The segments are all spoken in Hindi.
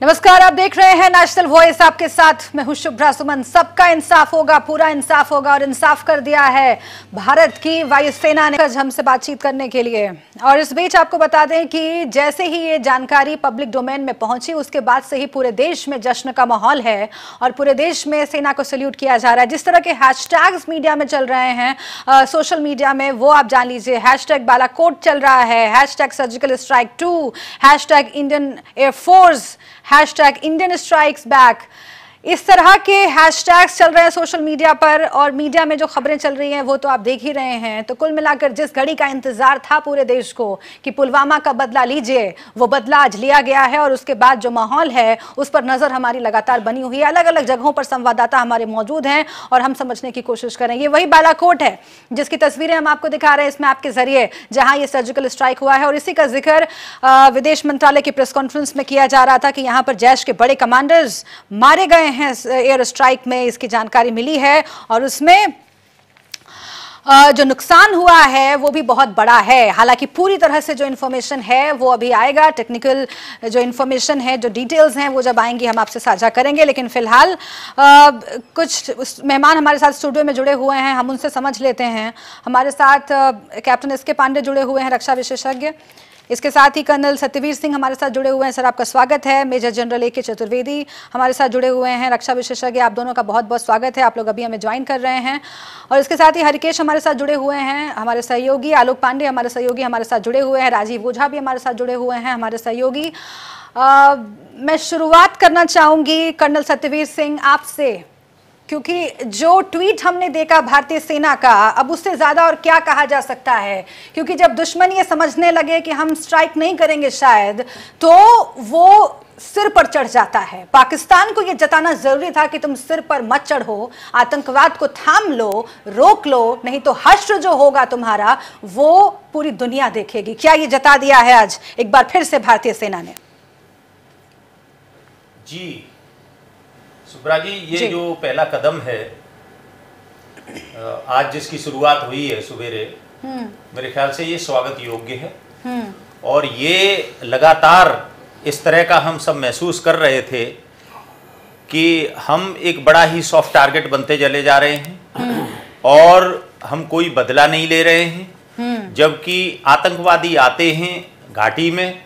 नमस्कार, आप देख रहे हैं नेशनल वॉइस। आपके साथ मैं हूं शुभ्रा सुमन। सबका इंसाफ होगा, पूरा इंसाफ होगा और इंसाफ कर दिया है भारत की वायुसेना ने हमसे बातचीत करने के लिए। और इस बीच आपको बता दें कि जैसे ही ये जानकारी पब्लिक डोमेन में पहुंची उसके बाद से ही पूरे देश में जश्न का माहौल है और पूरे देश में सेना को सैल्यूट किया जा रहा है। जिस तरह के हैशटैग्स मीडिया में चल रहे हैं, सोशल मीडिया में, वो आप जान लीजिए। हैशटैग बालाकोट चल रहा है, hashtag surgical strike 2, hashtag Indian air force, hashtag Indian strikes back. इस तरह के हैशटैग्स चल रहे हैं सोशल मीडिया पर और मीडिया में जो खबरें चल रही हैं वो तो आप देख ही रहे हैं। तो कुल मिलाकर जिस घड़ी का इंतजार था पूरे देश को कि पुलवामा का बदला लीजिए, वो बदला आज लिया गया है। और उसके बाद जो माहौल है उस पर नजर हमारी लगातार बनी हुई है। अलग अलग जगहों पर संवाददाता हमारे मौजूद हैं और हम समझने की कोशिश करें। ये वही बालाकोट है जिसकी तस्वीरें हम आपको दिखा रहे हैं इस मैप के जरिए, जहां ये सर्जिकल स्ट्राइक हुआ है। और इसी का जिक्र विदेश मंत्रालय की प्रेस कॉन्फ्रेंस में किया जा रहा था कि यहाँ पर जैश के बड़े कमांडर्स मारे गए हैं एयर स्ट्राइक में। इसकी जानकारी मिली है और उसमें जो नुकसान हुआ है वो भी बहुत बड़ा है। हालांकि पूरी तरह से जो इन्फॉर्मेशन है वो अभी आएगा। टेक्निकल जो इन्फॉर्मेशन है, जो डिटेल्स हैं, वो जब आएंगी हम आपसे साझा करेंगे। लेकिन फिलहाल कुछ मेहमान हमारे साथ स्टूडियो में जुड़े हुए हैं, हम उनसे समझ लेते हैं। हमारे साथ कैप्टन एस के पांडे जुड़े हुए हैं, रक्षा विशेषज्ञ। इसके साथ ही कर्नल सत्यवीर सिंह हमारे साथ जुड़े हुए हैं। सर, आपका स्वागत है। Major general A K. चतुर्वेदी हमारे साथ जुड़े हुए हैं, रक्षा विशेषज्ञ। आप दोनों का बहुत बहुत स्वागत है। आप लोग अभी हमें ज्वाइन कर रहे हैं। और इसके साथ ही हरिकेश हमारे साथ जुड़े हुए हैं, हमारे सहयोगी। आलोक पांडे हमारे सहयोगी हमारे साथ जुड़े हुए हैं। राजीव ओझा भी हमारे साथ जुड़े हुए हैं, हमारे सहयोगी। मैं शुरुआत करना चाहूंगी कर्नल सत्यवीर सिंह आपसे, क्योंकि जो ट्वीट हमने देखा भारतीय सेना का, अब उससे ज्यादा और क्या कहा जा सकता है। क्योंकि जब दुश्मन ये समझने लगे कि हम स्ट्राइक नहीं करेंगे शायद, तो वो सिर पर चढ़ जाता है। पाकिस्तान को ये जताना जरूरी था कि तुम सिर पर मत चढ़ो, आतंकवाद को थाम लो, रोक लो, नहीं तो हश्र जो होगा तुम्हारा वो पूरी दुनिया देखेगी। क्या ये जता दिया है आज एक बार फिर से भारतीय सेना ने? जी सुब्रा जी, ये जो पहला कदम है आज जिसकी शुरुआत हुई है सवेरे, मेरे ख्याल से ये स्वागत योग्य है। और ये लगातार इस तरह का हम सब महसूस कर रहे थे कि हम एक बड़ा ही सॉफ्ट टारगेट बनते चले जा रहे हैं और हम कोई बदला नहीं ले रहे हैं। जबकि आतंकवादी आते हैं घाटी में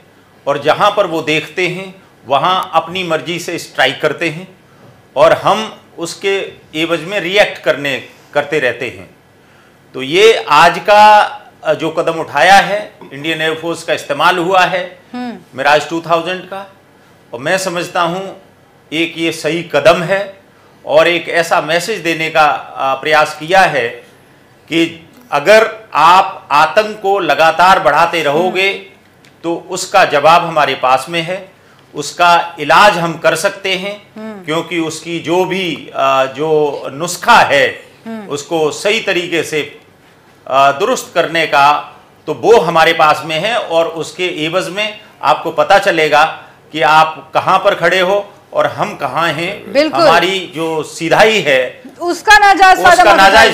और जहां पर वो देखते हैं वहां अपनी मर्जी से स्ट्राइक करते हैं और हम उसके एवज में रिएक्ट करते रहते हैं। तो ये आज का जो कदम उठाया है, इंडियन एयरफोर्स का इस्तेमाल हुआ है मिराज 2000 का, और मैं समझता हूँ एक ये सही कदम है और एक ऐसा मैसेज देने का प्रयास किया है कि अगर आप आतंक को लगातार बढ़ाते रहोगे तो उसका जवाब हमारे पास में है, उसका इलाज हम कर सकते हैं। क्योंकि उसकी जो भी जो नुस्खा है उसको सही तरीके से दुरुस्त करने का तो वो हमारे पास में है और उसके एवज में आपको पता चलेगा कि आप कहां पर खड़े हो और हम कहां हैं। हमारी जो सीधाई है उसका नाजायज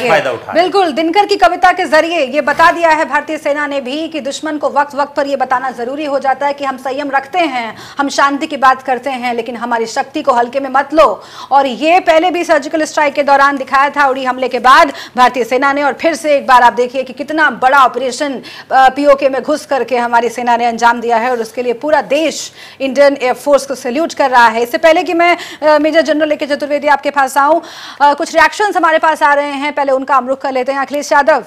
फायदा उठाए। बिल्कुल, दिनकर की कविता के जरिए ये बता दिया है भारतीय सेना ने भी कि दुश्मन को वक्त वक्त पर ये बताना जरूरी हो जाता है कि हम संयम रखते हैं, हम शांति की बात करते हैं, लेकिन हमारी शक्ति को हल्के में मत लो। और ये पहले भी सर्जिकल स्ट्राइक के दौरान दिखाया था, उड़ी हमले के बाद भारतीय सेना ने। और फिर से एक बार आप देखिए कि कितना बड़ा ऑपरेशन पीओके में घुस करके हमारी सेना ने अंजाम दिया है और उसके लिए पूरा देश इंडियन एयरफोर्स को सैल्यूट कर रहा है। इससे पहले कि मैं मेजर जनरल ए.के. चतुर्वेदी आपके पास आऊं, कुछ रिएक्शंस हमारे पास आ रहे हैं, पहले उनका हम रुख कर लेते हैं। अखिलेश यादव,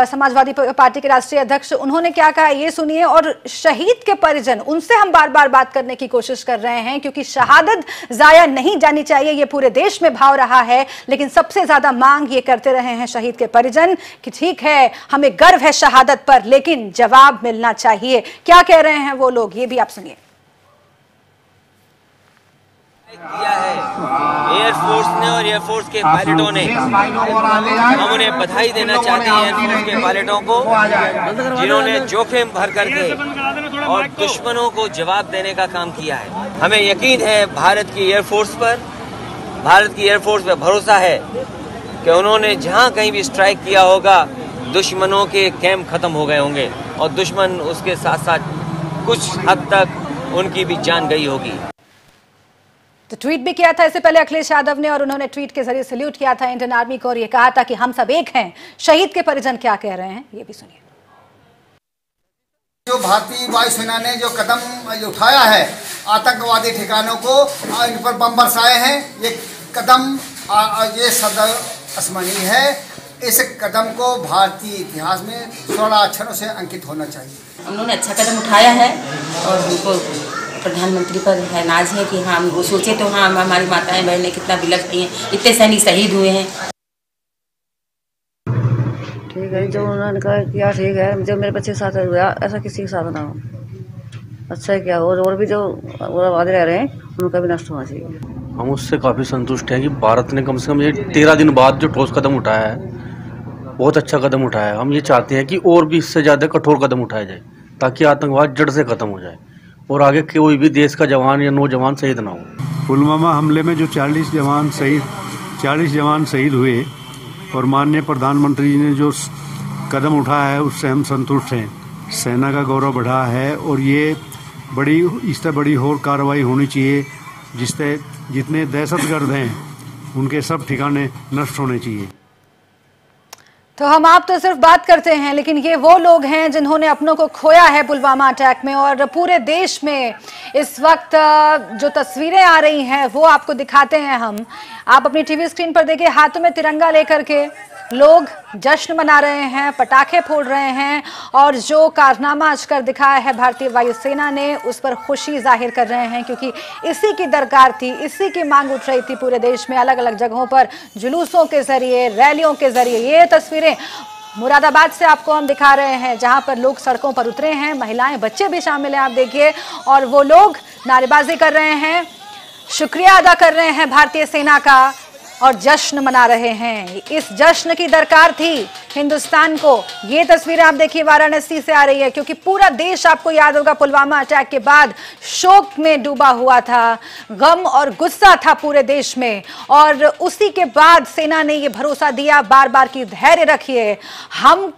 समाजवादी पार्टी के राष्ट्रीय अध्यक्ष, उन्होंने क्या कहा ये सुनिए। और शहीद के परिजन, उनसे हम बार बार बात करने की कोशिश कर रहे हैं क्योंकि शहादत जाया नहीं जानी चाहिए, ये पूरे देश में भाव रहा है। लेकिन सबसे ज्यादा मांग ये करते रहे हैं शहीद के परिजन कि ठीक है, हमें गर्व है शहादत पर, लेकिन जवाब मिलना चाहिए। क्या कह रहे हैं वो लोग, ये भी आप सुनिए। किया है एयरफोर्स ने और एयरफोर्स के पायलटों ने। हम उन्हें बधाई देना चाहते हैं एयरफोर्स के पायलटों को, जिन्होंने जोखिम भर करके और दुश्मनों को जवाब देने का काम किया है। हमें यकीन है भारत की एयरफोर्स पर, भारत की एयरफोर्स पर भरोसा है कि उन्होंने जहां कहीं भी स्ट्राइक किया होगा दुश्मनों के कैंप खत्म हो गए होंगे और दुश्मन उसके साथ साथ कुछ हद तक उनकी भी जान गई होगी। तो ट्वीट भी किया था इससे पहले अखिलेश यादव ने, और उन्होंने ट्वीट के जरिए सल्यूट किया था इंडियन आर्मी को और ये कहा था कि हम सब एक हैं। शहीद के परिजन क्या कह रहे हैं ये भी सुनिए। जो भारतीय वायुसेना ने जो कदम उठाया है आतंकवादी ठिकानों को, इन पर बम बरसाए हैं, ये कदम ये सदैव स्मरणीय है। इस कदम को भारतीय इतिहास में 16 अक्षरों से अंकित होना चाहिए। उन्होंने अच्छा कदम उठाया है और उनको प्रधानमंत्री पर है नाज है कि हाँ वो सोचे तो हाँ हमारी माताएं बहनें कितना बिलख की हैं, इतने सैनिक शहीद हुए हैं। ठीक है, जो उन्होंने कहा किया ठीक है, जो मेरे बच्चे के साथ हुआ ऐसा किसी के साथ ना हो। अच्छा है क्या, और भी जो वादे रह रहे हैं उनका भी नष्ट होना चाहिए। हम उससे काफ़ी संतुष्ट हैं कि भारत ने कम से कम ये 13 दिन बाद जो ठोस कदम उठाया है, बहुत अच्छा कदम उठाया है। हम ये चाहते हैं कि और भी इससे ज़्यादा कठोर कदम उठाया जाए ताकि आतंकवाद जड़ से ख़त्म हो जाए और आगे कोई भी देश का जवान या नौजवान शहीद ना हो। पुलवामा हमले में जो 40 जवान शहीद हुए और माननीय प्रधानमंत्री ने जो कदम उठाया है उससे हम संतुष्ट हैं। सेना का गौरव बढ़ा है और ये इससे बड़ी और कार्रवाई होनी चाहिए, जिससे जितने दहशतगर्द हैं उनके सब ठिकाने नष्ट होने चाहिए। तो हम आप तो सिर्फ बात करते हैं, लेकिन ये वो लोग हैं जिन्होंने अपनों को खोया है पुलवामा अटैक में, और पूरे देश में इस वक्त जो तस्वीरें आ रही हैं वो आपको दिखाते हैं हम। आप अपनी टीवी स्क्रीन पर देखिए, हाथों में तिरंगा लेकर के लोग जश्न मना रहे हैं, पटाखे फोड़ रहे हैं, और जो कारनामा आज कर दिखाया है भारतीय वायुसेना ने उस पर खुशी जाहिर कर रहे हैं, क्योंकि इसी की दरकार थी, इसी की मांग उठ रही थी पूरे देश में। अलग अलग जगहों पर जुलूसों के जरिए, रैलियों के जरिए ये तस्वीरें मुरादाबाद से आपको हम दिखा रहे हैं, जहां पर लोग सड़कों पर उतरे हैं, महिलाएं बच्चे भी शामिल हैं, आप देखिए, और वो लोग नारेबाजी कर रहे हैं, शुक्रिया अदा कर रहे हैं भारतीय सेना का और जश्न मना रहे हैं। इस जश्न की दरकार थी हिंदुस्तान को। ये तस्वीरें आप देखिए वाराणसी से आ रही है, क्योंकि पूरा देश आपको याद होगा पुलवामा अटैक के बाद शोक में डूबा हुआ था, गम और गुस्सा था पूरे देश में, और उसी के बाद सेना ने ये भरोसा दिया बार बार कि धैर्य रखिए, हम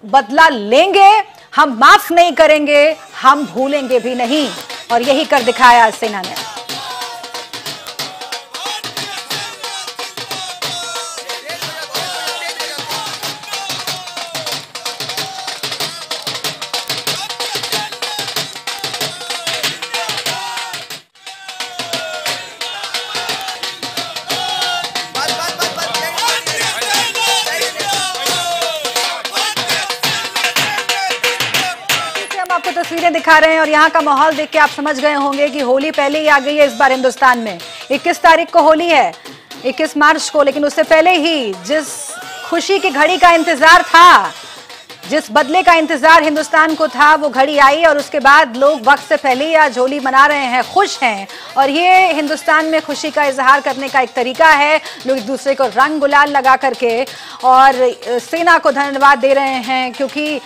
बदला लेंगे, हम माफ नहीं करेंगे, हम भूलेंगे भी नहीं, और यही कर दिखाया सेना ने। तस्वीरें दिखा रहे हैं और यहाँ का माहौल देख के आप समझ गए होंगे कि होली पहले ही आ गई है इस बार हिंदुस्तान में। 21 तारीख को होली है, 21 मार्च को, लेकिन उससे पहले ही जिस खुशी की घड़ी का इंतजार था, जिस बदले का इंतजार हिंदुस्तान को था, वो घड़ी आई, और उसके बाद लोग वक्त से पहले ही आज होली मना रहे हैं, खुश हैं। और ये हिंदुस्तान में खुशी का इजहार करने का एक तरीका है, लोग एक दूसरे को रंग गुलाल लगा करके और सेना को धन्यवाद दे रहे हैं, क्योंकि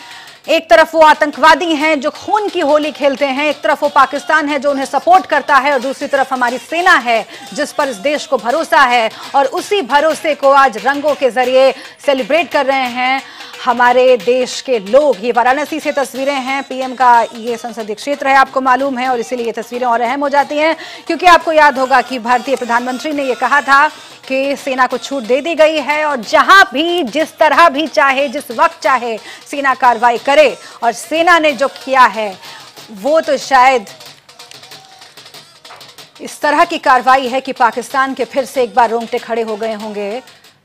एक तरफ वो आतंकवादी हैं जो खून की होली खेलते हैं, एक तरफ वो पाकिस्तान है जो उन्हें सपोर्ट करता है, और दूसरी तरफ हमारी सेना है जिस पर इस देश को भरोसा है, और उसी भरोसे को आज रंगों के जरिए सेलिब्रेट कर रहे हैं हमारे देश के लोग। ये वाराणसी से तस्वीरें हैं, पीएम का ये संसदीय क्षेत्र है, आपको मालूम है, और इसीलिए ये तस्वीरें और अहम हो जाती हैं, क्योंकि आपको याद होगा कि भारतीय प्रधानमंत्री ने ये कहा था कि सेना को छूट दे दी गई है, और जहां भी, जिस तरह भी चाहे, जिस वक्त चाहे सेना कार्रवाई करे। और सेना ने जो किया है वो तो शायद इस तरह की कार्रवाई है कि पाकिस्तान के फिर से एक बार रोंगटे खड़े हो गए होंगे।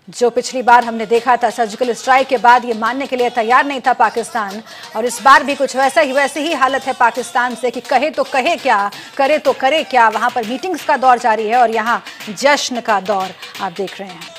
जो पिछली बार हमने देखा था सर्जिकल स्ट्राइक के बाद ये मानने के लिए तैयार नहीं था पाकिस्तान, और इस बार भी कुछ वैसे ही हालत है पाकिस्तान से कि कहे तो कहे क्या, करे तो करे क्या। वहां पर मीटिंग्स का दौर जारी है और यहां जश्न का दौर आप देख रहे हैं।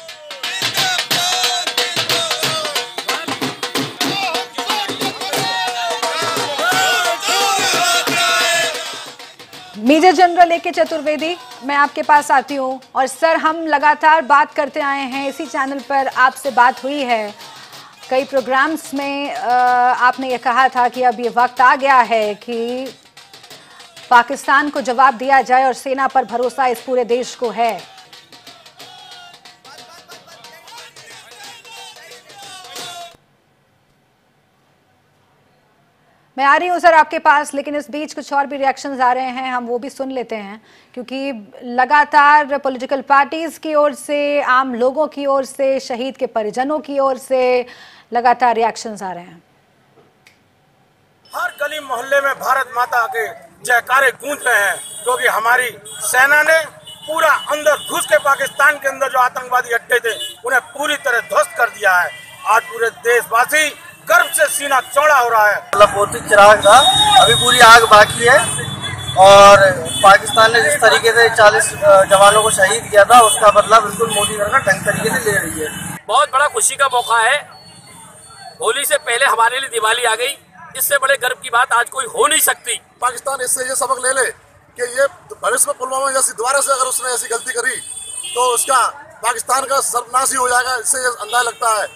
मेजर जनरल ए के चतुर्वेदी, मैं आपके पास आती हूँ। और सर, हम लगातार बात करते आए हैं, इसी चैनल पर आपसे बात हुई है, कई प्रोग्राम्स में आपने ये कहा था कि अब ये वक्त आ गया है कि पाकिस्तान को जवाब दिया जाए, और सेना पर भरोसा इस पूरे देश को है। मैं आ रही हूँ सर आपके पास, लेकिन इस बीच कुछ और भी रिएक्शंस आ रहे हैं, हम वो भी सुन लेते हैं, क्योंकि लगातार पॉलिटिकल पार्टीज की ओर से, आम लोगों की ओर से, शहीद के परिजनों की ओर से लगातार रिएक्शंस आ रहे हैं। हर गली मोहल्ले में भारत माता के जयकारे गूंज रहे हैं, क्योंकि हमारी सेना ने पूरा अंदर घुस के पाकिस्तान के अंदर जो आतंकवादी अड्डे थे उन्हें पूरी तरह ध्वस्त कर दिया है। आज पूरे देशवासी गर्व से सीना चौड़ा हो रहा है। लपोती चिराग था, अभी पूरी आग बाकी है और पाकिस्तान ने जिस तरीके से 40 जवानों को शहीद किया था उसका बदला बिल्कुल मोदी सरकार ढंग तरीके से ले रही है। बहुत बड़ा खुशी का मौका है। होली से पहले हमारे लिए दिवाली आ गई, इससे बड़े गर्व की बात आज कोई हो नहीं सकती। पाकिस्तान इससे ये सबक ले ले कि ये भविष्य में पुलवामा जैसी दोबारा से अगर उसने ऐसी गलती करी तो उसका पाकिस्तान का सर्वनाश ही हो जाएगा, इससे ये अंदाजा लगता है।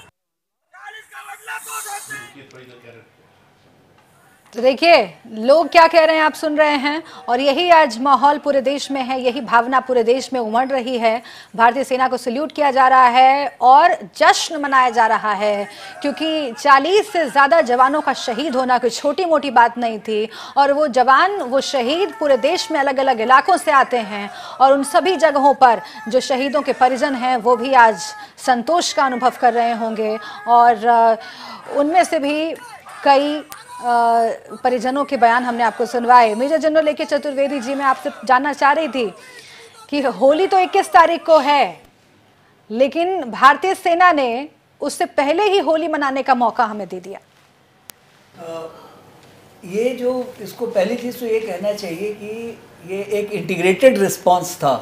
तो देखिए लोग क्या कह रहे हैं, आप सुन रहे हैं, और यही आज माहौल पूरे देश में है, यही भावना पूरे देश में उमड़ रही है। भारतीय सेना को सल्यूट किया जा रहा है और जश्न मनाया जा रहा है, क्योंकि 40 से ज़्यादा जवानों का शहीद होना कोई छोटी मोटी बात नहीं थी। और वो जवान, वो शहीद पूरे देश में अलग अलग इलाकों से आते हैं, और उन सभी जगहों पर जो शहीदों के परिजन हैं वो भी आज संतोष का अनुभव कर रहे होंगे। और उनमें से भी कई परिजनों के बयान हमने आपको सुनवाए। Major general A.K. Chaturvedi ji, मैं आपसे जानना चाह रही थी कि होली तो 21 तारीख को है, लेकिन भारतीय सेना ने उससे पहले ही होली मनाने का मौका हमें दे दिया। ये जो इसको पहली चीज़ तो ये कहना चाहिए कि ये एक इंटीग्रेटेड रिस्पांस था,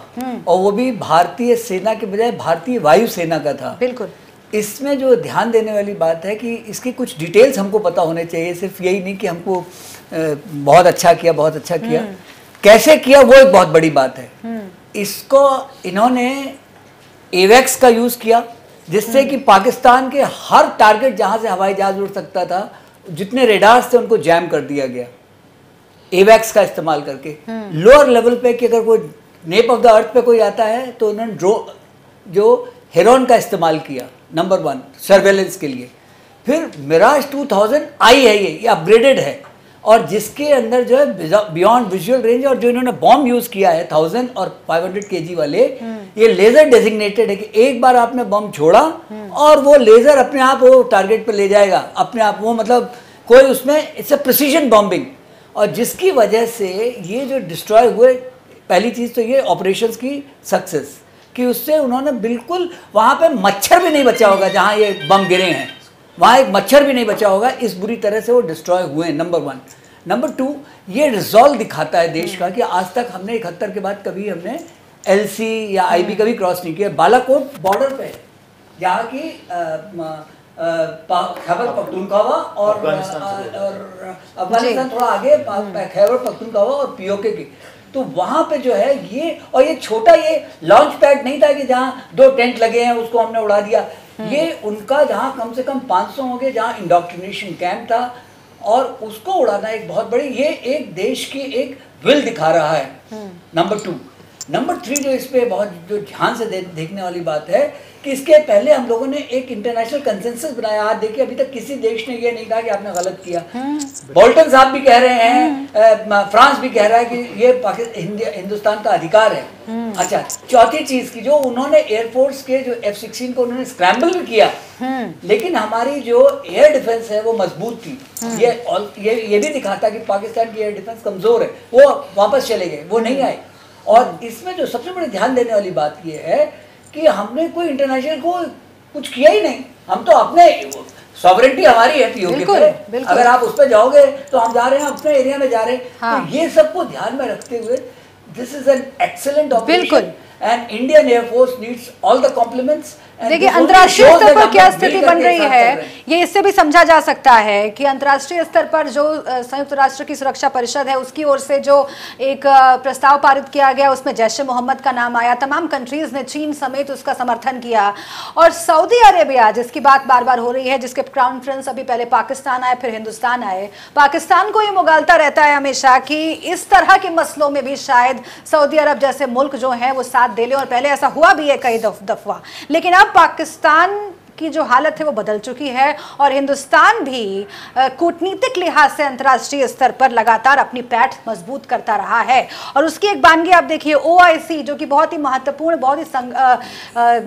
और वो भी भारतीय सेना के बजाय भारतीय वायुसेना का था। बिल्कुल। इसमें जो ध्यान देने वाली बात है कि इसकी कुछ डिटेल्स हमको पता होने चाहिए, सिर्फ यही नहीं कि हमको बहुत अच्छा किया, बहुत अच्छा किया, कैसे किया वो एक बहुत बड़ी बात है। इसको इन्होंने एवेक्स का यूज़ किया, जिससे कि पाकिस्तान के हर टारगेट जहाँ से हवाई जहाज उड़ सकता था, जितने रेडार्स थे उनको जैम कर दिया गया एवेक्स का इस्तेमाल करके। लोअर लेवल पे कि अगर कोई नेप ऑफ द अर्थ पे कोई आता है तो उन्होंने जो हेरोन का इस्तेमाल किया, नंबर 1 सर्वेलेंस के लिए। फिर मिराज 2000 आई है, ये अपग्रेडेड है, और जिसके अंदर जो है बियॉन्ड विजुअल रेंज, और जो इन्होंने बॉम्ब यूज़ किया है 1000 और 500 kg वाले, ये लेज़र डेजिग्नेटेड है कि एक बार आपने बॉम्ब छोड़ा और वो लेज़र अपने आप वो टारगेट पे ले जाएगा अपने आप, वो मतलब कोई उसमें इट्स अ प्रिसीजन बॉम्बिंग। और जिसकी वजह से ये जो डिस्ट्रॉय हुए, पहली चीज़ तो ये ऑपरेशंस की सक्सेस कि उससे उन्होंने बिल्कुल वहाँ पे मच्छर भी नहीं बचा होगा, जहाँ ये बम गिरे हैं वहाँ एक मच्छर भी नहीं बचा होगा, इस बुरी तरह से वो डिस्ट्रॉय हुए हैं, नंबर 1। नंबर 2, ये रिजॉल्व दिखाता है देश का कि आज तक हमने 71 के बाद कभी हमने LC या IB कभी क्रॉस नहीं किया। बालाकोट बॉर्डर पे जहाँ की खैबर पख्तूनख्वा और अफगानिस्तान थोड़ा आगे, खैबर पख्तूनख्वा और POK की, तो वहाँ पे जो है ये, और ये छोटा ये लॉन्च पैड नहीं था कि जहाँ 2 टेंट लगे हैं उसको हमने उड़ा दिया। ये उनका जहाँ कम से कम 500 होंगे, जहाँ इंडोक्ट्रिनेशन कैंप था, और उसको उड़ाना एक बहुत बड़ी, ये एक देश की एक विल दिखा रहा है। नंबर 2। नंबर 3 जो इस पे बहुत जो ध्यान से देखने वाली बात है कि इसके पहले हम लोगों ने एक इंटरनेशनल कंसेंसस बनाया। आज देखिए अभी तक किसी देश ने ये नहीं कहा कि आपने गलत किया। बोल्टन साहब भी कह रहे हैं, फ्रांस भी कह रहा है कि ये हिंदुस्तान का अधिकार है। अच्छा, चौथी चीज की जो उन्होंने एयरफोर्स के जो F-16 को उन्होंने स्क्रैम्बल भी किया, लेकिन हमारी जो एयर डिफेंस है वो मजबूत थी। ये भी दिखाता कि पाकिस्तान की एयर डिफेंस कमजोर है, वो वापस चले गए, वो नहीं आए। और इसमें जो सबसे बड़ी ध्यान देने वाली बात ये है कि हमने कोई इंटरनेशनल को कुछ किया ही नहीं, हम तो अपने सॉवरेनिटी हमारी है POK पे, अगर आप उस पर जाओगे तो हम जा रहे हैं अपने एरिया में जा रहे हैं। तो ये सबको ध्यान में रखते हुए this is an excellent operation and Indian air force needs all the compliments. देखिए अंतर्राष्ट्रीय स्तर पर क्या स्थिति बन रही है, ये इससे भी समझा जा सकता है कि अंतर्राष्ट्रीय स्तर पर जो संयुक्त राष्ट्र की सुरक्षा परिषद है उसकी ओर से जो एक प्रस्ताव पारित किया गया, उसमें जैश ए मोहम्मद का नाम आया, तमाम कंट्रीज ने, चीन समेत, उसका समर्थन किया। और सऊदी अरेबिया, जिसकी बात बार बार हो रही है, जिसके क्राउन प्रिंस अभी पहले पाकिस्तान आए फिर हिंदुस्तान आए, पाकिस्तान को ये मुगालता रहता है हमेशा कि इस तरह के मसलों में भी शायद सऊदी अरब जैसे मुल्क जो है वो साथ दे ले, और पहले ऐसा हुआ भी है कई दफा। लेकिन अब पाकिस्तान की जो हालत है वो बदल चुकी है और हिंदुस्तान भी कूटनीतिक लिहाज से अंतर्राष्ट्रीय स्तर पर लगातार अपनी पैठ मजबूत करता रहा है। और उसकी एक बानगी आप देखिए, OIC जो कि बहुत ही महत्वपूर्ण, बहुत ही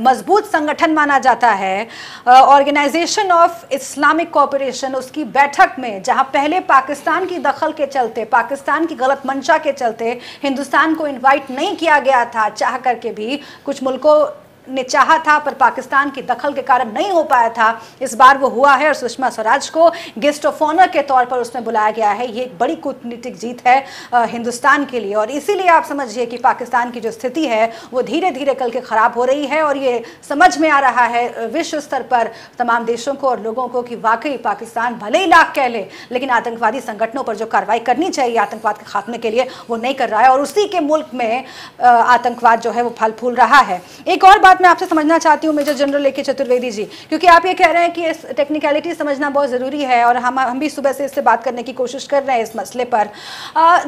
मजबूत संगठन माना जाता है, ऑर्गेनाइजेशन ऑफ इस्लामिक कोऑपरेशन, उसकी बैठक में जहां पहले पाकिस्तान की दखल के चलते, पाकिस्तान की गलत मंशा के चलते हिंदुस्तान को इनवाइट नहीं किया गया था, चाह करके भी कुछ मुल्कों ने चाहा था पर पाकिस्तान की दखल के कारण नहीं हो पाया था, इस बार वो हुआ है और सुषमा स्वराज को गेस्ट ऑफ ऑनर के तौर पर उसमें बुलाया गया है। ये एक बड़ी कूटनीतिक जीत है हिंदुस्तान के लिए और इसीलिए आप समझिए कि पाकिस्तान की जो स्थिति है वो धीरे धीरे कल के खराब हो रही है और ये समझ में आ रहा है विश्व स्तर पर तमाम देशों को और लोगों को कि वाकई पाकिस्तान भले ही लाख कह ले लेकिन आतंकवादी संगठनों पर जो कार्रवाई करनी चाहिए आतंकवाद के खात्मे के लिए वो नहीं कर रहा है और उसी के मुल्क में आतंकवाद जो है वो फल फूल रहा है। एक और बात मैं आपसे समझना चाहती हूँ मेजर जनरल ए के चतुर्वेदी जी, क्योंकि आप ये कह रहे हैं कि इस टेक्निकलिटी समझना बहुत ज़रूरी है और हम भी सुबह से इससे बात करने की कोशिश कर रहे हैं इस मसले पर।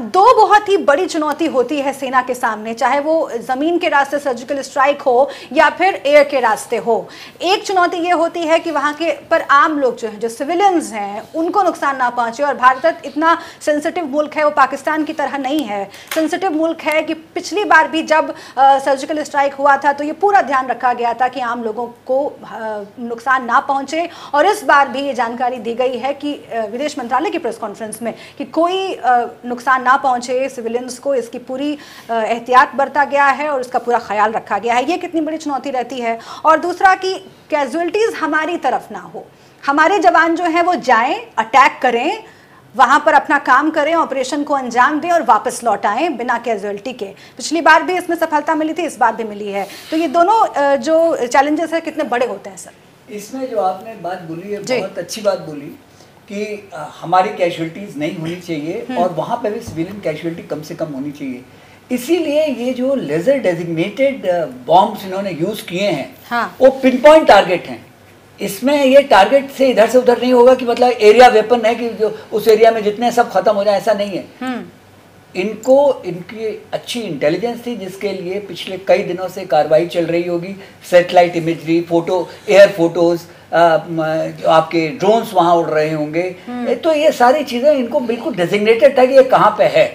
दो बहुत ही बड़ी चुनौती होती है सेना के सामने, चाहे वो ज़मीन के रास्ते सर्जिकल स्ट्राइक हो या फिर एयर के रास्ते हो। एक चुनौती ये होती है कि वहाँ के पर आम लोग जो हैं, जो सिविलियंस हैं, उनको नुकसान ना पहुँचे और भारत इतना सेंसिटिव मुल्क है, वो पाकिस्तान की तरह नहीं है, सेंसिटिव मुल्क है कि पिछली बार भी जब सर्जिकल स्ट्राइक हुआ था तो ये पूरा ध्यान रखा गया था कि आम लोगों को नुकसान ना पहुंचे और इस बार भी ये जानकारी दी गई है कि विदेश मंत्रालय की प्रेस कॉन्फ्रेंस में कि कोई नुकसान ना पहुंचे सिविलियंस को, इसकी पूरी एहतियात बरता गया है और इसका पूरा ख्याल रखा गया है। ये कितनी बड़ी चुनौती रहती है। और दूसरा कि कैजुअल्टीज हमारी तरफ ना हो, हमारे जवान जो हैं वो जाएं, अटैक करें, वहाँ पर अपना काम करें, ऑपरेशन को अंजाम दें और वापस लौट आएं बिना कैजुअलिटी के। पिछली बार भी इसमें सफलता मिली थी, इस बार भी मिली है। तो ये दोनों जो चैलेंजेस है कितने बड़े होते हैं सर? इसमें जो आपने बात बोली है बहुत अच्छी बात बोली कि हमारी कैजुअलिटीज़ नहीं होनी चाहिए और वहाँ पर भी सिविलियन कैजुअलिटी कम से कम होनी चाहिए। इसीलिए ये जो लेजर डेजिग्नेटेड बॉम्ब्स इन्होंने यूज़ किए हैं, हाँ, वो पिन पॉइंट टारगेट हैं। इसमें ये टारगेट से इधर से उधर नहीं होगा कि मतलब एरिया वेपन है कि जो उस एरिया में जितने सब खत्म हो जाए, ऐसा नहीं है। इनको इनकी अच्छी इंटेलिजेंस थी जिसके लिए पिछले कई दिनों से कार्रवाई चल रही होगी। Satellite imagery, photo, air photos, आपके ड्रोन्स वहाँ उड़ रहे होंगे, तो ये सारी चीज़ें इनको बिल्कुल डेजिग्नेटेड था कि ये कहाँ पे है।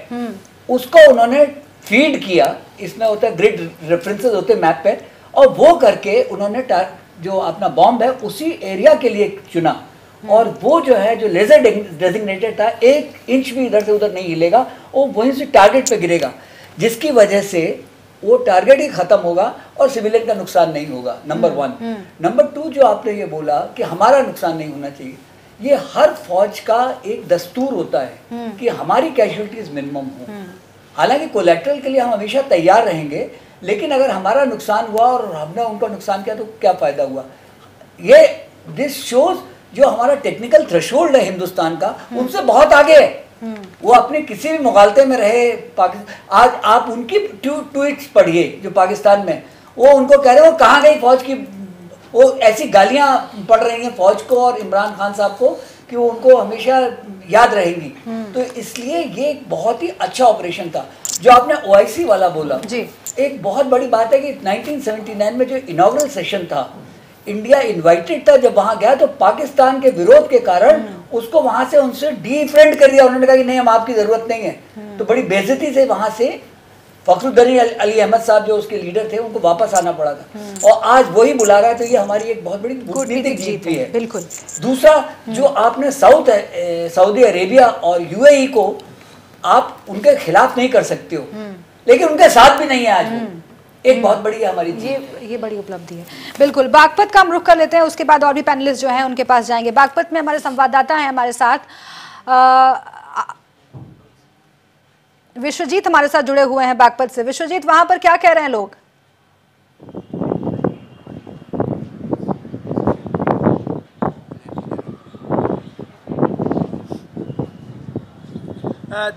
उसको उन्होंने फीड किया, इसमें होता है ग्रिड रेफरेंसेस होते हैं मैप पे, और वो करके उन्होंने जो अपना बॉम्ब है उसी एरिया के लिए चुना और वो जो है जो लेजर डेजिग्नेटेड था 1 इंच भी इधर से उधर नहीं हिलेगा, वो वहीं से टारगेट पे गिरेगा, जिसकी वजह से वो टारगेट ही खत्म होगा और सिविलियन का नुकसान नहीं होगा। नंबर 1। नंबर 2 जो आपने ये बोला कि हमारा नुकसान नहीं होना चाहिए, ये हर फौज का एक दस्तूर होता है कि हमारी कैजुअलिटीज मिनिमम हो। हालांकि कोलैटरल के लिए हम हमेशा तैयार रहेंगे, लेकिन अगर हमारा नुकसान हुआ और हमने उनका नुकसान किया तो क्या फ़ायदा हुआ। ये दिस शोज जो हमारा टेक्निकल थ्रेशोल्ड है हिंदुस्तान का, उनसे बहुत आगे है। वो अपने किसी भी मुगालते में रहे पाकिस्तान। आज आप उनकी ट्वीट्स पढ़िए जो पाकिस्तान में, वो उनको कह रहे हैं वो कहाँ गई फौज की, वो ऐसी गालियाँ पढ़ रही हैं फौज को और इमरान खान साहब को कि वो उनको हमेशा याद रहेंगी। तो इसलिए ये एक बहुत ही अच्छा ऑपरेशन था। जो आपने OIC वाला बोला जी, एक बहुत बड़ी बात है कि 1979 में जो इनॉग्रल सेशन था, इंडिया इनवाइटेड था। जब वहाँ गया तो पाकिस्तान के विरोध के कारण उसको वहाँ से उनसे डीफ्रेंड कर दिया। उन्होंने कहा कि नहीं, हम आपकी ज़रूरत नहीं है। तो बड़ी बेइज्जती से वहाँ से फखरुद्दीन अली अहमद साहब जो उसके लीडर थे उनको वापस आना पड़ा था और आज वही बुला रहा है। तो ये हमारी एक बहुत बड़ी कूटनीतिक जीत भी है। बिल्कुल। दूसरा जो आपने सऊदी अरेबिया और UAE को आप उनके खिलाफ नहीं कर सकते हो, लेकिन उनके साथ भी नहीं है आज। एक बहुत बड़ी हमारी ये बड़ी उपलब्धि है। बिल्कुल। बागपत का हम रुख कर लेते हैं, उसके बाद और भी पैनलिस्ट जो हैं उनके पास जाएंगे। बागपत में हमारे संवाददाता हैं हमारे साथ, विश्वजीत हमारे साथ जुड़े हुए हैं बागपत से। विश्वजीत, वहां पर क्या कह रहे हैं लोग?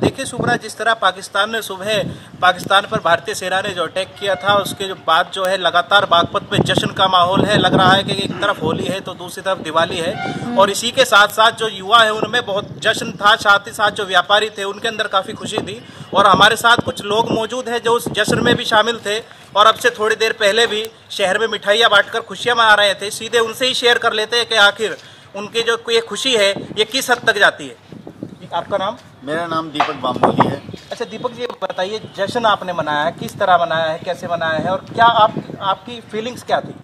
देखिए सुब्रा, जिस तरह पाकिस्तान ने सुबह पाकिस्तान पर भारतीय सेना ने जो अटैक किया था उसके जो बाद जो है लगातार बागपत में जश्न का माहौल है। लग रहा है कि एक तरफ होली है तो दूसरी तरफ दिवाली है और इसी के साथ साथ जो युवा है उनमें बहुत जश्न था, साथ ही साथ जो व्यापारी थे उनके अंदर काफ़ी खुशी थी। और हमारे साथ कुछ लोग मौजूद हैं जो उस जश्न में भी शामिल थे। और अब से थोड़ी देर पहले भी शहर में मिठाइयाँ बांटकर खुशियाँ मना रहे थे, सीधे उनसे ही शेयर कर लेते हैं कि आखिर उनकी जो ये खुशी है ये किस हद तक जाती है। आपका नाम? मेरा नाम दीपक बामोली है। अच्छा दीपक जी, बताइए जश्न आपने मनाया है, किस तरह मनाया है, कैसे मनाया है और क्या आपकी फीलिंग्स क्या थी?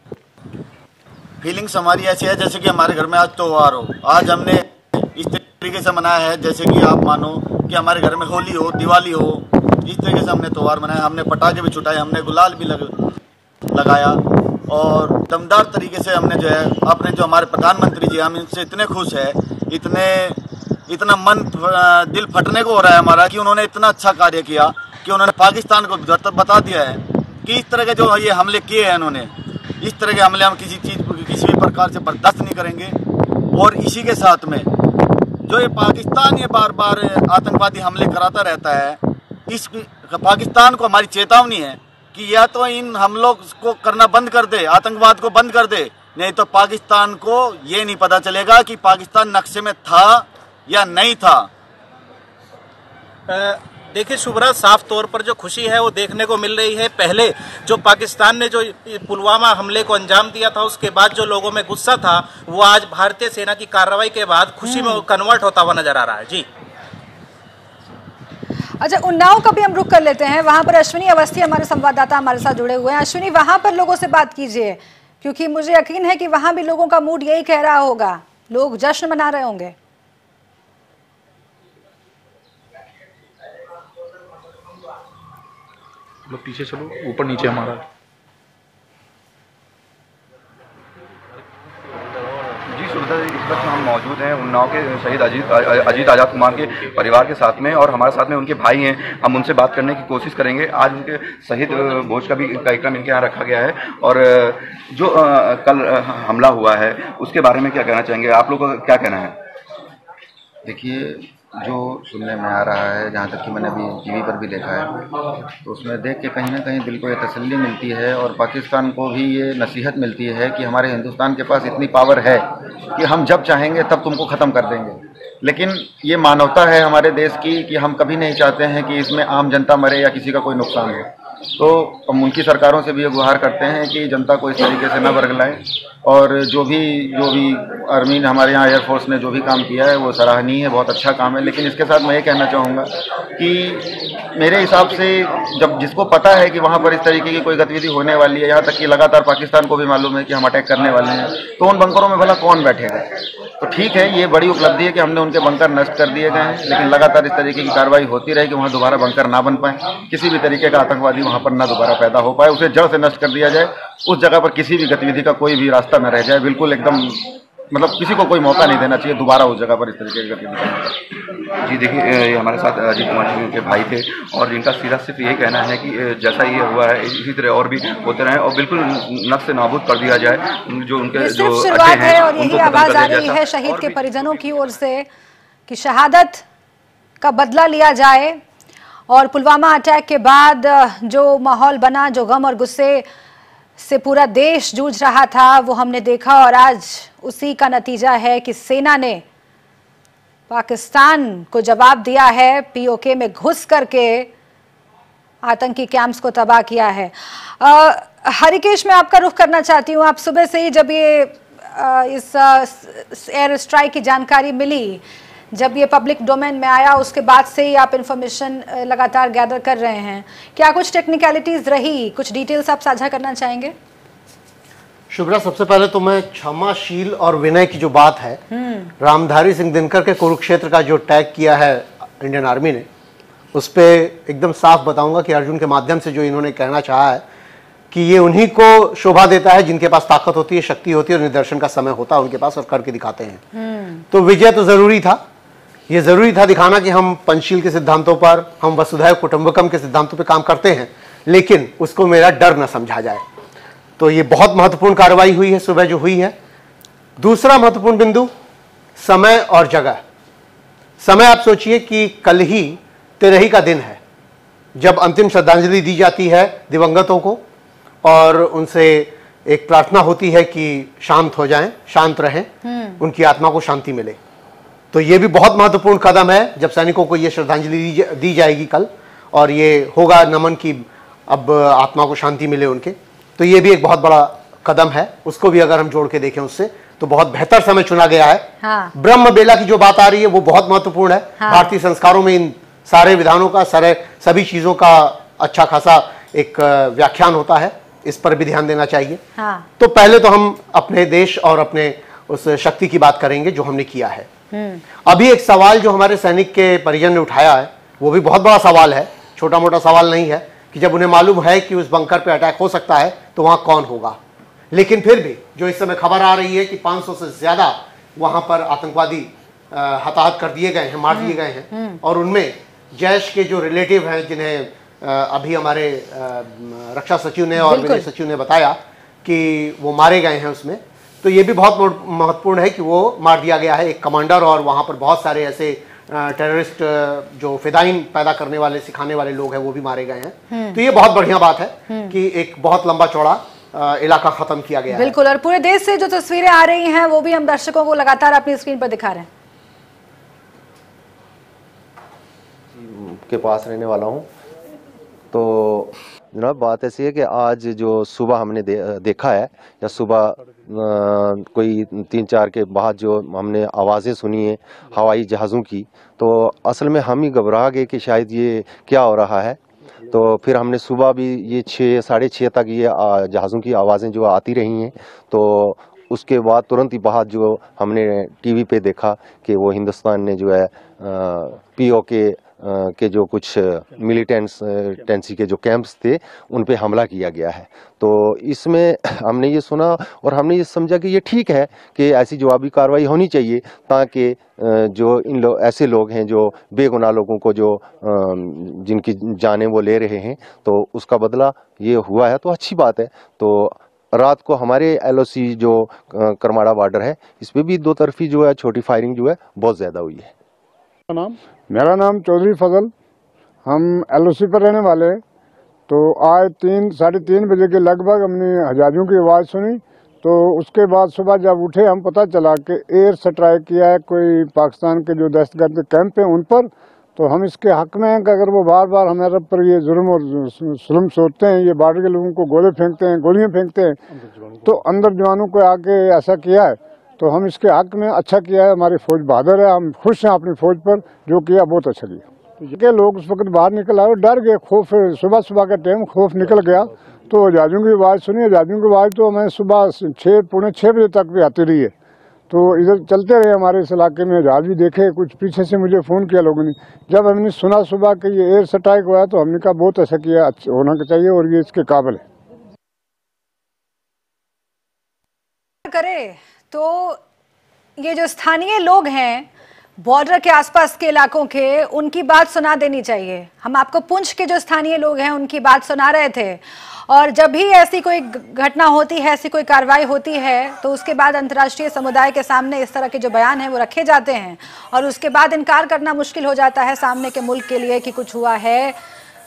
फीलिंग्स हमारी ऐसी है जैसे कि हमारे घर में आज त्योहार हो। आज हमने इस तरीके से मनाया है जैसे कि आप मानो कि हमारे घर में होली हो, दिवाली हो, इस तरीके से हमने त्योहार मनाया। हमने पटाखे भी छुटाए, हमने गुलाल भी लगाया और दमदार तरीके से हमने जो है अपने जो हमारे प्रधानमंत्री जी, हम इनसे इतने खुश हैं, इतना मन दिल फटने को हो रहा है हमारा कि उन्होंने इतना अच्छा कार्य किया कि उन्होंने पाकिस्तान को बता दिया है कि इस तरह के जो ये हमले किए हैं इन्होंने, इस तरह के हमले हम किसी भी प्रकार से बर्दाश्त नहीं करेंगे। और इसी के साथ में जो ये पाकिस्तान ये बार बार आतंकवादी हमले कराता रहता है, इस पाकिस्तान को हमारी चेतावनी है कि या तो इन हमलों को करना बंद कर दे, आतंकवाद को बंद कर दे, नहीं तो पाकिस्तान को ये नहीं पता चलेगा कि पाकिस्तान नक्शे में था या नहीं था। देखिए शुभ्रा, साफ तौर पर जो खुशी है वो देखने को मिल रही है। पहले जो पाकिस्तान ने जो पुलवामा हमले को अंजाम दिया था, उसके बाद जो लोगों में गुस्सा था, वो आज भारतीय सेना की कार्रवाई के बाद खुशी में कन्वर्ट होता हुआ नजर आ रहा है। जी अच्छा, उन्नाव का भी हम रुख कर लेते हैं। वहां पर अश्विनी अवस्थी हमारे संवाददाता हमारे साथ जुड़े हुए हैं। अश्विनी, वहां पर लोगों से बात कीजिए, क्योंकि मुझे यकीन है कि वहां भी लोगों का मूड यही कह रहा होगा, लोग जश्न मना रहे होंगे। पीछे चलो, ऊपर नीचे हमारा। जी सुरदा, इस वक्त हम मौजूद हैं उन्नाव के शहीद अजीत आज़ाद कुमार के परिवार के साथ में, और हमारे साथ में उनके भाई हैं। हम उनसे बात करने की कोशिश करेंगे। आज उनके शहीद भोज का भी कार्यक्रम इनके यहाँ रखा गया है, और जो कल हमला हुआ है उसके बारे में क्या कहना चाहेंगे? आप लोग का क्या कहना है? देखिए, जो सुनने में आ रहा है, जहाँ तक कि मैंने अभी टीवी पर भी देखा है, तो उसमें देख के कहीं ना कहीं दिल को ये तसल्ली मिलती है और पाकिस्तान को भी ये नसीहत मिलती है कि हमारे हिंदुस्तान के पास इतनी पावर है कि हम जब चाहेंगे तब तुमको ख़त्म कर देंगे। लेकिन ये मानवता है हमारे देश की कि हम कभी नहीं चाहते हैं कि इसमें आम जनता मरे या किसी का कोई नुकसान हो। तो हम उनकी सरकारों से भी ये गुहार करते हैं कि जनता को इस तरीके से न बरगलाएं, और जो भी आर्मी ने, हमारे यहाँ एयरफोर्स ने जो भी काम किया है वो सराहनीय है, बहुत अच्छा काम है। लेकिन इसके साथ मैं ये कहना चाहूँगा कि मेरे हिसाब से जब जिसको पता है कि वहाँ पर इस तरीके की कोई गतिविधि होने वाली है, यहाँ तक कि लगातार पाकिस्तान को भी मालूम है कि हम अटैक करने वाले हैं, तो उन बंकरों में भला कौन बैठेगा? तो ठीक है, ये बड़ी उपलब्धि है कि हमने उनके बंकर नष्ट कर दिए गए हैं, लेकिन लगातार इस तरीके की कार्रवाई होती रहे कि वहाँ दोबारा बंकर ना बन पाए, किसी भी तरीके का आतंकवादी वहाँ पर ना दोबारा पैदा हो पाए, उसे जड़ से नष्ट कर दिया जाए, उस जगह पर किसी भी गतिविधि का कोई भी रास्ता न रह जाए। बिल्कुल एकदम, मतलब किसी को कोई मौका नहीं देना चाहिए दोबारा उस जगह पर इस तरीके की गतिविधि करने का। जी देखिए, ये हमारे साथ अजीत कुमार जी के भाई थे, और जिनका सीधा सिर्फ यही कहना है कि जैसा ये हुआ है इसी तरह और भी होते रहे और बिल्कुल नफ्स से नाबूद कर दिया जाए। जो उनके जो शुरुआत है और यही आवाज आ रही है शहीद के परिजनों की ओर से कि शहादत का बदला लिया जाए। और पुलवामा अटैक के बाद जो माहौल बना, जो गम और गुस्से से पूरा देश जूझ रहा था, वो हमने देखा, और आज उसी का नतीजा है कि सेना ने पाकिस्तान को जवाब दिया है, पीओके में घुस करके आतंकी कैंप्स को तबाह किया है। हरिकेश, मैं आपका रुख करना चाहती हूँ। आप सुबह से ही जब ये इस एयर स्ट्राइक की जानकारी मिली, जब ये पब्लिक डोमेन में आया, उसके बाद से ही आप इंफॉर्मेशन लगातार गैदर कर रहे हैं, क्या कुछ टेक्निकलिटीज रही, कुछ डिटेल्स आप साझा करना चाहेंगे? शुभ्रा, सबसे पहले तो मैं क्षमाशील और विनय की जो बात है, रामधारी सिंह दिनकर के कुरुक्षेत्र का जो टैग किया है इंडियन आर्मी ने, उस पर एकदम साफ बताऊंगा कि अर्जुन के माध्यम से जो इन्होंने कहना चाहा है कि ये उन्हीं को शोभा देता है जिनके पास ताकत होती है, शक्ति होती है और निदर्शन का समय होता है उनके पास, और करके दिखाते हैं। तो विजय तो जरूरी था, ये जरूरी था दिखाना कि हम पंचशील के सिद्धांतों पर, हम वसुधैव कुटुंबकम के सिद्धांतों पर काम करते हैं, लेकिन उसको मेरा डर न समझा जाए। तो ये बहुत महत्वपूर्ण कार्रवाई हुई है सुबह जो हुई है। दूसरा महत्वपूर्ण बिंदु, समय और जगह। समय, आप सोचिए कि कल ही तेरही का दिन है जब अंतिम श्रद्धांजलि दी जाती है दिवंगतों को, और उनसे एक प्रार्थना होती है कि शांत हो जाएं, शांत रहें, उनकी आत्मा को शांति मिले। तो ये भी बहुत महत्वपूर्ण कदम है जब सैनिकों को ये श्रद्धांजलि दी जाएगी कल, और ये होगा नमन की अब आत्मा को शांति मिले उनके, तो ये भी एक बहुत बड़ा कदम है। उसको भी अगर हम जोड़ के देखें उससे तो बहुत बेहतर समय चुना गया है। हाँ। ब्रह्म बेला की जो बात आ रही है वो बहुत महत्वपूर्ण है। हाँ। भारतीय संस्कारों में इन सारे विधानों का, सभी चीजों का अच्छा खासा एक व्याख्यान होता है, इस पर भी ध्यान देना चाहिए। हाँ। तो पहले तो हम अपने देश और अपने उस शक्ति की बात करेंगे जो हमने किया है। अभी एक सवाल जो हमारे सैनिक के परिजन ने उठाया है वो भी बहुत बड़ा सवाल है, छोटा मोटा सवाल नहीं है, कि जब उन्हें मालूम है कि उस बंकर पे अटैक हो सकता है तो वहां कौन होगा। लेकिन फिर भी जो इस समय खबर आ रही है कि 500 से ज्यादा वहां पर आतंकवादी हताहत कर दिए गए हैं, मार दिए गए हैं, और उनमें जैश के जो रिलेटिव हैं जिन्हें अभी हमारे रक्षा सचिव ने और विदेश सचिव ने बताया कि वो मारे गए हैं उसमें, तो ये भी बहुत महत्वपूर्ण है कि वो मार दिया गया है एक कमांडर, और वहाँ पर बहुत सारे ऐसे टेररिस्ट जो फिदाइन पैदा करने वाले, सिखाने वाले लोग हैं वो भी मारे गए हैं। तो ये बहुत बढ़िया बात है कि एक बहुत लंबा चौड़ा इलाका खत्म किया गया है। बिल्कुल, और पूरे देश से जो तस्वीरें आ रही हैं वो भी हम दर्शकों को लगातार अपनी स्क्रीन पर दिखा रहे हैं। के पास रहने वाला हूँ। तो जनाब बात ऐसी है कि आज जो सुबह हमने देखा है, या सुबह कोई 3-4 के बाद जो हमने आवाज़ें सुनी है हवाई जहाज़ों की, तो असल में हम ही घबरा गए कि शायद ये क्या हो रहा है। तो फिर हमने सुबह भी ये 6-6:30 तक ये जहाज़ों की आवाज़ें जो आती रही हैं, तो उसके बाद तुरंत ही बाद जो हमने टीवी पे देखा कि वो हिंदुस्तान ने जो है POK के जो कुछ मिलिटेंसी के जो कैंप्स थे उन पे हमला किया गया है। तो इसमें हमने ये सुना और हमने ये समझा कि ये ठीक है कि ऐसी जवाबी कार्रवाई होनी चाहिए, ताकि जो ऐसे लोग हैं जो बेगुनाह लोगों को जो जिनकी जानें वो ले रहे हैं, तो उसका बदला ये हुआ है, तो अच्छी बात है। तो रात को हमारे LOC जो करमाड़ा बॉर्डर है, इस पर भी 2 तरफी जो है छोटी फायरिंग जो है बहुत ज़्यादा हुई है। मेरा नाम चौधरी फजल, हम LOC पर रहने वाले हैं। तो आज 3-3:30 बजे के लगभग हमने हजारियों की आवाज़ सुनी, तो उसके बाद सुबह जब उठे हम पता चला कि एयर स्ट्राइक किया है कोई पाकिस्तान के जो दहशतगर्द कैंप हैं उन पर। तो हम इसके हक में हैं कि अगर वो बार बार हमारे पर ये जुल्म और जुल्म सोचते हैं, ये बॉर्डर के लोगों को गोले फेंकते हैं, गोलियाँ फेंकते हैं, तो अंदर जवानों को आके ऐसा किया है, तो हम इसके हक में अच्छा किया है। हमारी फौज बहादुर है, हम खुश हैं अपनी फौज पर, जो किया बहुत अच्छा किया। तो लोग उस वक्त बाहर निकल आए, डर गए, खौफ, सुबह का टाइम खौफ निकल गया। तो जहाज़ों की आवाज़ सुनी, जहाज़ों की आवाज़ तो हमें सुबह 6-6:45 बजे तक भी आती रही है। तो इधर चलते रहे हमारे इस इलाके में, जहाज़ भी देखे, कुछ पीछे से मुझे फ़ोन किया लोगों ने। जब हमने सुना सुबह कि ये एयर स्ट्राइक हुआ है, तो हमने कहा बहुत अच्छा किया, होना चाहिए और ये इसके काबिल है। करे तो ये जो स्थानीय लोग हैं बॉर्डर के आसपास के इलाकों के, उनकी बात सुना देनी चाहिए। हम आपको पुंछ के जो स्थानीय लोग हैं उनकी बात सुना रहे थे, और जब भी ऐसी कोई घटना होती है, ऐसी कोई कार्रवाई होती है, तो उसके बाद अंतर्राष्ट्रीय समुदाय के सामने इस तरह के जो बयान हैं वो रखे जाते हैं, और उसके बाद इनकार करना मुश्किल हो जाता है सामने के मुल्क के लिए कि कुछ हुआ है,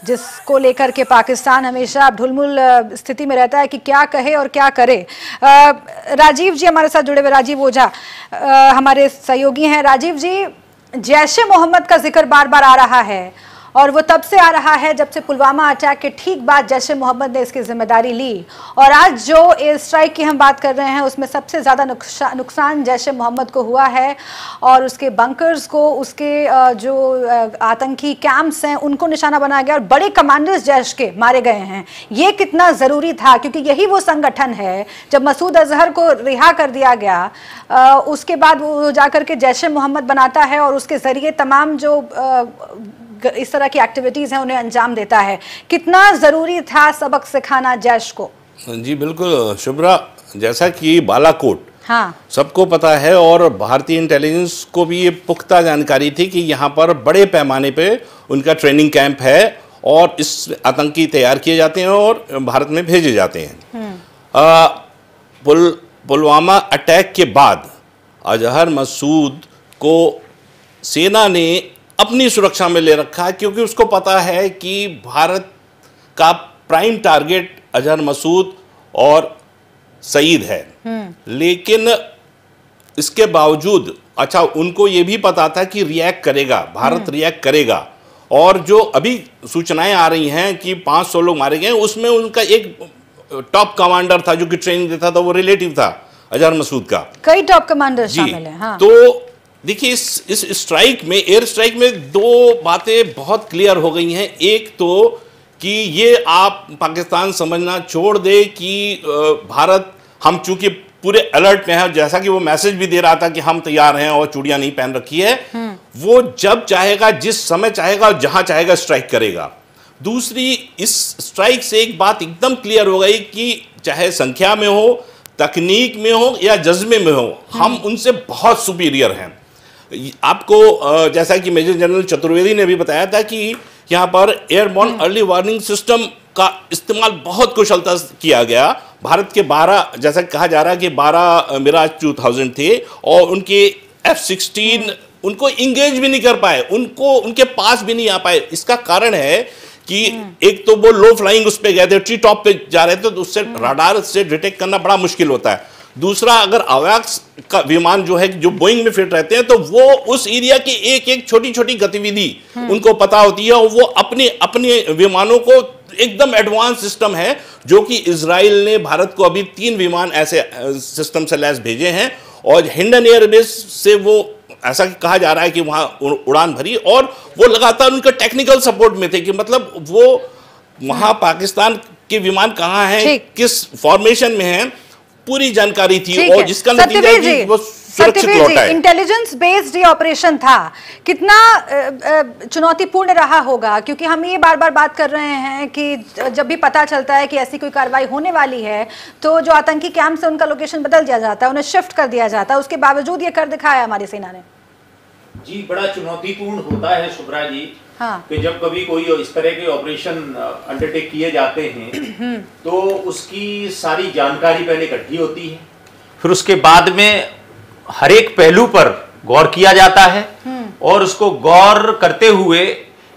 जिसको लेकर के पाकिस्तान हमेशा ढुलमुल स्थिति में रहता है कि क्या कहे और क्या करे। राजीव जी हमारे साथ जुड़े हुए, राजीव ओझा हमारे सहयोगी हैं। राजीव जी, जैश-ए-मोहम्मद का जिक्र बार बार आ रहा है, और वो तब से आ रहा है जब से पुलवामा अटैक के ठीक बाद जैश-ए-मोहम्मद ने इसकी जिम्मेदारी ली, और आज जो एयर स्ट्राइक की हम बात कर रहे हैं उसमें सबसे ज़्यादा नुकसान जैश-ए-मोहम्मद को हुआ है, और उसके बंकर्स को, उसके जो आतंकी कैंप्स हैं उनको निशाना बनाया गया, और बड़े कमांडर्स जैश के मारे गए हैं। ये कितना ज़रूरी था, क्योंकि यही वो संगठन है, जब मसूद अजहर को रिहा कर दिया गया उसके बाद वो जाकर के जैश-ए-मोहम्मद बनाता है, और उसके ज़रिए तमाम जो इस तरह की एक्टिविटीज हैं उन्हें अंजाम देता है। कितना जरूरी था सबक सिखाना जैश को? जी बिल्कुल शुभ्रा, जैसा कि बालाकोट सबको पता है, और भारतीय इंटेलिजेंस को भी ये पुख्ता जानकारी थी कि यहाँ पर बड़े पैमाने पे उनका ट्रेनिंग कैंप है, और इस आतंकी तैयार किए जाते हैं और भारत में भेजे जाते हैं। पुलवामा अटैक के बाद अजहर मसूद को सेना ने अपनी सुरक्षा में ले रखा, क्योंकि उसको पता है कि भारत का प्राइम टारगेट अजहर मसूद और सईद है। लेकिन इसके बावजूद, अच्छा, उनको ये भी पता था कि रिएक्ट करेगा, भारत रिएक्ट करेगा, और जो अभी सूचनाएं आ रही हैं कि 500 लोग मारे गए, उसमें उनका एक टॉप कमांडर था जो कि ट्रेनिंग देता था, वो रिलेटिव था अजहर मसूद का। कई टॉप कमांडर शामिल हैं। हाँ। तो देखिए इस स्ट्राइक में, एयर स्ट्राइक में दो बातें बहुत क्लियर हो गई हैं। एक तो कि ये आप पाकिस्तान समझना छोड़ दे कि भारत, हम चूंकि पूरे अलर्ट में हैं, जैसा कि वो मैसेज भी दे रहा था कि हम तैयार हैं और चूड़ियां नहीं पहन रखी है, वो जब चाहेगा, जिस समय चाहेगा, जहां चाहेगा स्ट्राइक करेगा। दूसरी, इस स्ट्राइक से एक बात एकदम क्लियर हो गई कि चाहे संख्या में हो, तकनीक में हो या जज्बे में हो, हम उनसे बहुत सुपीरियर हैं। आपको जैसा कि मेजर जनरल चतुर्वेदी ने भी बताया था कि यहाँ पर एयरबॉर्न अर्ली वार्निंग सिस्टम का इस्तेमाल बहुत कुशलता से किया गया। भारत के 12, जैसा कहा जा रहा है कि 12 मिराज 2000 थे और उनके F-16 उनको इंगेज भी नहीं कर पाए, उनके पास भी नहीं आ पाए। इसका कारण है कि एक तो वो लो फ्लाइंग उस पे गए थे, ट्री टॉप पे जा रहे थे, तो उससे राडार से डिटेक्ट करना बड़ा मुश्किल होता है। दूसरा, अगर अवैक्स का विमान जो है, जो बोइंग में फिट रहते हैं, तो वो उस एरिया की एक एक छोटी छोटी गतिविधि उनको पता होती है और वो अपने विमानों को, एकदम एडवांस सिस्टम है जो कि इजराइल ने भारत को अभी 3 विमान ऐसे सिस्टम से लैस भेजे हैं और हिंडन एयरबेस से वो ऐसा कहा जा रहा है कि वहां उड़ान भरी और वो लगातार उनका टेक्निकल सपोर्ट में थे कि मतलब वो वहां पाकिस्तान के विमान कहां हैं, किस फॉर्मेशन में हैं, पूरी जानकारी थी और जिसका नतीजा कि वो सुरक्षित लौटा है। इंटेलिजेंस बेस्ड ये ऑपरेशन था, कितना चुनौतीपूर्ण रहा होगा, क्योंकि हम ये बार बार बात कर रहे हैं कि जब भी पता चलता है कि ऐसी कोई कार्रवाई होने वाली है तो जो आतंकी कैंप से उनका लोकेशन बदल दिया जाता है, उन्हें शिफ्ट कर दिया जाता है, उसके बावजूद ये कर दिखाया हमारी सेना ने। जी, बड़ा चुनौतीपूर्ण होता है शुभ्रा जी। हाँ। कि जब कभी कोई इस तरह के ऑपरेशन अंडरटेक किए जाते हैं तो उसकी सारी जानकारी पहले इकट्ठी होती है, फिर उसके बाद में हर एक पहलू पर गौर किया जाता है और उसको गौर करते हुए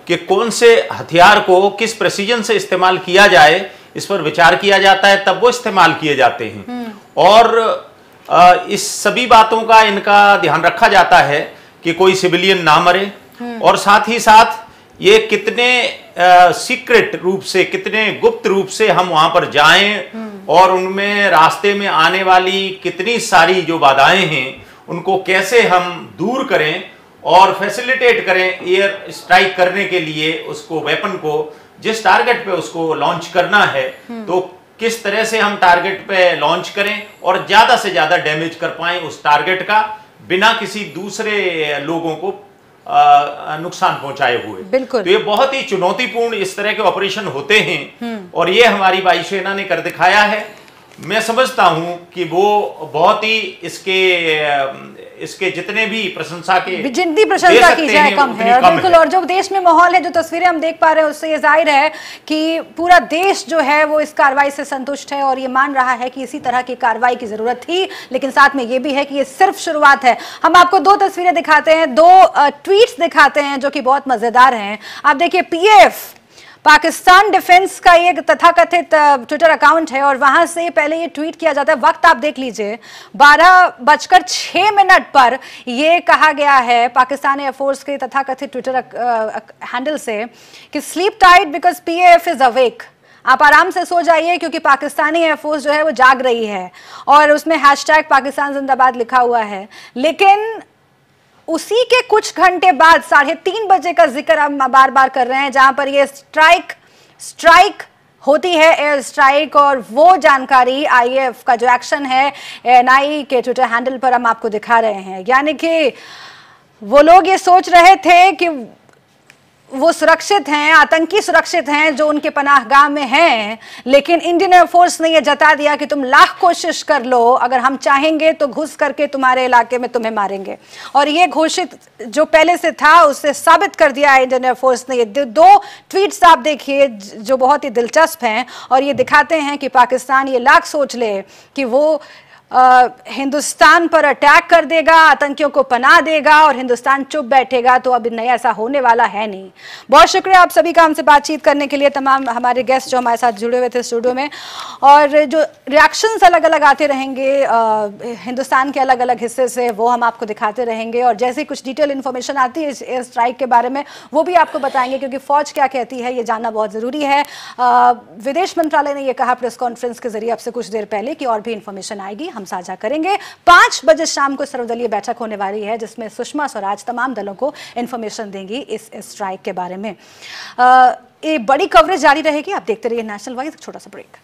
कि कौन से हथियार को किस प्रेसिजन से इस्तेमाल किया जाए, इस पर विचार किया जाता है, तब वो इस्तेमाल किए जाते हैं। और इस सभी बातों का इनका ध्यान रखा जाता है कि कोई सिविलियन ना मरे और साथ ही साथ ये कितने सीक्रेट रूप से, कितने गुप्त रूप से हम वहां पर जाएं और उनमें रास्ते में आने वाली कितनी सारी जो बाधाएं हैं उनको कैसे हम दूर करें और फैसिलिटेट करें एयर स्ट्राइक करने के लिए, उसको वेपन को जिस टारगेट पे उसको लॉन्च करना है तो किस तरह से हम टारगेट पे लॉन्च करें और ज्यादा से ज्यादा डैमेज कर पाएं उस टारगेट का, बिना किसी दूसरे लोगों को नुकसान पहुंचाए हुए। बिल्कुल। तो ये बहुत ही चुनौतीपूर्ण इस तरह के ऑपरेशन होते हैं और ये हमारी वायुसेना ने कर दिखाया है। मैं समझता हूं कि वो बहुत ही इसके जितने भी प्रशंसा के जितनी प्रशंसा की जाए कम है। और बिल्कुल, और जो देश में माहौल है, जो तस्वीरें हम देख पा रहे हैं, उससे ये जाहिर है कि पूरा देश जो है वो इस कार्रवाई से संतुष्ट है और ये मान रहा है कि इसी तरह की कार्रवाई की जरूरत थी। लेकिन साथ में ये भी है कि ये सिर्फ शुरुआत है। हम आपको 2 तस्वीरें दिखाते हैं, 2 ट्वीट्स दिखाते हैं जो कि बहुत मजेदार हैं। आप देखिए, PAF पाकिस्तान डिफेंस का ये तथाकथित ट्विटर अकाउंट है और वहां से पहले ये ट्वीट किया जाता है। वक्त आप देख लीजिए, 12:06 पर ये कहा गया है पाकिस्तान एयरफोर्स के तथाकथित ट्विटर हैंडल से कि sleep tight because PAF is awake. आप आराम से सो जाइए क्योंकि पाकिस्तानी एयरफोर्स जो है वो जाग रही है और उसमें हैशटैग पाकिस्तान जिंदाबाद लिखा हुआ है। लेकिन उसी के कुछ घंटे बाद 3:30 बजे का जिक्र हम बार बार कर रहे हैं जहां पर ये स्ट्राइक होती है, एयर स्ट्राइक, और वो जानकारी IAF का जो एक्शन है ANI के ट्विटर हैंडल पर हम आपको दिखा रहे हैं। यानी कि वो लोग ये सोच रहे थे कि वो सुरक्षित हैं, आतंकी सुरक्षित हैं जो उनके पनाहगाह में हैं, लेकिन इंडियन एयरफोर्स ने ये जता दिया कि तुम लाख कोशिश कर लो, अगर हम चाहेंगे तो घुस करके तुम्हारे इलाके में तुम्हें मारेंगे। और ये घोषित जो पहले से था उससे साबित कर दिया इंडियन एयरफोर्स ने। ये 2 ट्वीट्स आप देखिए जो बहुत ही दिलचस्प हैं और ये दिखाते हैं कि पाकिस्तान ये लाख सोच ले कि वो हिंदुस्तान पर अटैक कर देगा, आतंकियों को पनाह देगा और हिंदुस्तान चुप बैठेगा, तो अब नहीं, ऐसा होने वाला है नहीं। बहुत शुक्रिया आप सभी का हमसे बातचीत करने के लिए, तमाम हमारे गेस्ट जो हमारे साथ जुड़े हुए थे स्टूडियो में, और जो रिएक्शंस अलग अलग आते रहेंगे हिंदुस्तान के अलग अलग हिस्से से, वो हम आपको दिखाते रहेंगे, और जैसे कुछ डिटेल इन्फॉर्मेशन आती है एयर स्ट्राइक के बारे में वो भी आपको बताएंगे, क्योंकि फौज क्या कहती है ये जानना बहुत ज़रूरी है। विदेश मंत्रालय ने यह कहा प्रेस कॉन्फ्रेंस के जरिए अब से कुछ देर पहले कि और भी इन्फॉर्मेशन आएगी, हम साझा करेंगे। 5 बजे शाम को सर्वदलीय बैठक होने वाली है जिसमें सुषमा स्वराज तमाम दलों को इन्फॉर्मेशन देंगी इस स्ट्राइक के बारे में। ये बड़ी कवरेज जारी रहेगी, आप देखते रहिए नेशनल वॉइस। छोटा सा ब्रेक।